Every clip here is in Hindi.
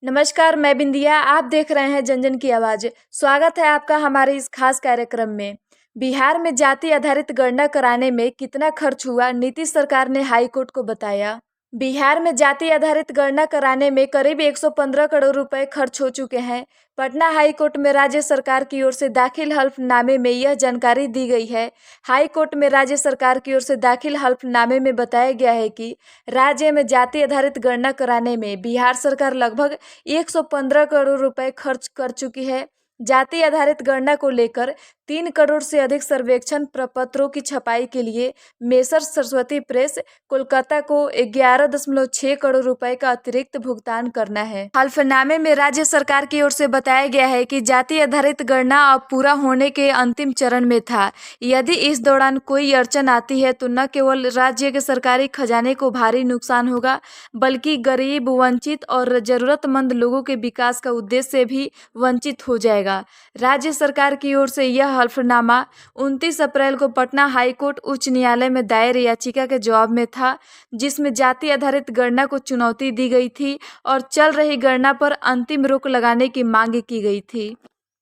नमस्कार, मैं बिंदिया। आप देख रहे हैं जन जन की आवाज़। स्वागत है आपका हमारे इस खास कार्यक्रम में। बिहार में जाति आधारित गणना कराने में कितना खर्च हुआ, नीतीश सरकार ने हाई कोर्ट को बताया। बिहार में जाति आधारित गणना कराने में करीब 115 करोड़ रुपए खर्च हो चुके हैं। पटना हाई कोर्ट में राज्य सरकार की ओर से दाखिल हल्फनामे में यह जानकारी दी गई है। हाई कोर्ट में राज्य सरकार की ओर से दाखिल हल्फनामे में बताया गया है कि राज्य में जाति आधारित गणना कराने में बिहार सरकार लगभग 115 करोड़ रुपए खर्च कर चुकी है। जाति आधारित गणना को लेकर 3 करोड़ से अधिक सर्वेक्षण प्रपत्रों की छपाई के लिए मेसर सरस्वती प्रेस कोलकाता को 11.6 करोड़ रुपए का अतिरिक्त भुगतान करना है। हल्फनामे में राज्य सरकार की ओर से बताया गया है कि जाति आधारित गणना अब पूरा होने के अंतिम चरण में था। यदि इस दौरान कोई अड़चन आती है तो न केवल राज्य के सरकारी खजाने को भारी नुकसान होगा, बल्कि गरीब, वंचित और जरूरतमंद लोगों के विकास का उद्देश्य से भी वंचित हो जाएगा। राज्य सरकार की ओर से यह हल्फनामा 29 अप्रैल को पटना हाईकोर्ट उच्च न्यायालय में दायर याचिका के जवाब में था, जिसमें जाति आधारित गणना को चुनौती दी गई थी और चल रही गणना पर अंतिम रोक लगाने की मांग की गई थी।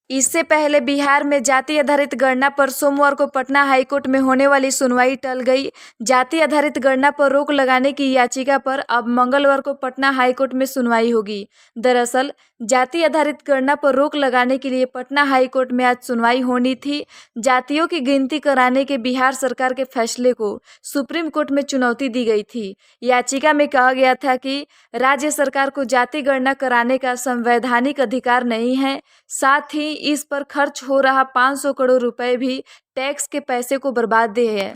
इससे पहले बिहार में जाति आधारित गणना पर सोमवार को पटना हाईकोर्ट में होने वाली सुनवाई टल गई। जाति आधारित गणना पर रोक लगाने की याचिका पर अब मंगलवार को पटना हाईकोर्ट में सुनवाई होगी। दरअसल जाति आधारित गणना पर रोक लगाने के लिए पटना हाईकोर्ट में आज सुनवाई होनी थी। जातियों की गिनती कराने के बिहार सरकार के फैसले को सुप्रीम कोर्ट में चुनौती दी गई थी। याचिका में कहा गया था कि राज्य सरकार को जाति गणना कराने का संवैधानिक अधिकार नहीं है, साथ ही इस पर खर्च हो रहा 500 करोड़ रुपए भी टैक्स के पैसे को बर्बाद है।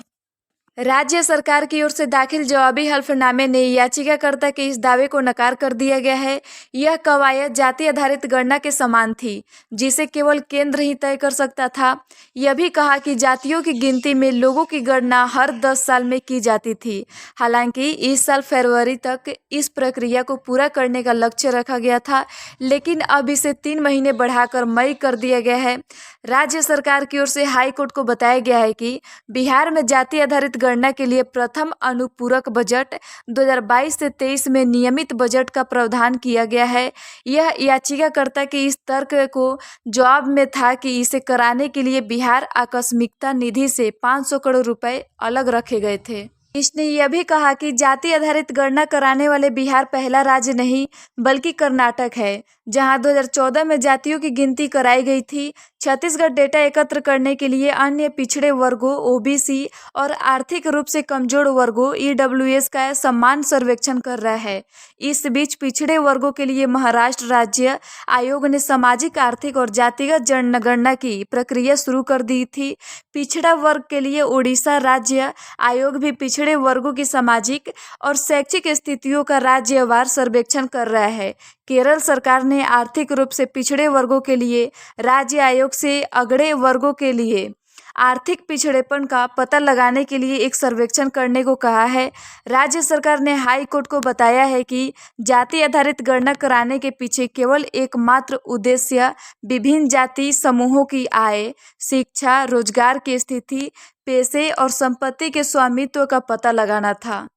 राज्य सरकार की ओर से दाखिल जवाबी हल्फनामे ने याचिकाकर्ता के इस दावे को नकार कर दिया गया है। यह कवायद जाति आधारित गणना के समान थी, जिसे केवल केंद्र ही तय कर सकता था। यह भी कहा कि जातियों की गिनती में लोगों की गणना हर 10 साल में की जाती थी। हालांकि इस साल फरवरी तक इस प्रक्रिया को पूरा करने का लक्ष्य रखा गया था, लेकिन अब इसे 3 महीने बढ़ाकर मई कर दिया गया है। राज्य सरकार की ओर से हाईकोर्ट को बताया गया है कि बिहार में जाति आधारित गणना के लिए प्रथम अनुपूरक बजट 2022 से 23 में नियमित बजट का प्रावधान किया गया है। यह याचिकाकर्ता के इस तर्क को जवाब में था कि इसे कराने के लिए बिहार आकस्मिकता निधि से 500 करोड़ रुपए अलग रखे गए थे। इसने यह भी कहा कि जाति आधारित गणना कराने वाले बिहार पहला राज्य नहीं, बल्कि कर्नाटक है, जहां 2014 में जातियों की गिनती कराई गई थी। छत्तीसगढ़ डेटा एकत्र करने के लिए अन्य पिछड़े वर्गों, ओबीसी और आर्थिक रूप से कमजोर वर्गों, ईडब्ल्यूएस का समान सर्वेक्षण कर रहा है। इस बीच पिछड़े वर्गों के लिए महाराष्ट्र राज्य आयोग ने सामाजिक, आर्थिक और जातिगत जनगणना की प्रक्रिया शुरू कर दी थी। पिछड़ा वर्ग के लिए ओडिशा राज्य आयोग भी पिछड़े वर्गों की सामाजिक और शैक्षिक स्थितियों का राज्यवार सर्वेक्षण कर रहा है। केरल सरकार ने आर्थिक रूप से पिछड़े वर्गों के लिए राज्य आयोग से अगड़े वर्गों के लिए आर्थिक पिछड़ेपन का पता लगाने के लिए एक सर्वेक्षण करने को कहा है। राज्य सरकार ने हाई कोर्ट को बताया है कि जाति आधारित गणना कराने के पीछे केवल एकमात्र उद्देश्य विभिन्न जाति समूहों की आय, शिक्षा, रोजगार की स्थिति, पेशे और संपत्ति के स्वामित्व का पता लगाना था।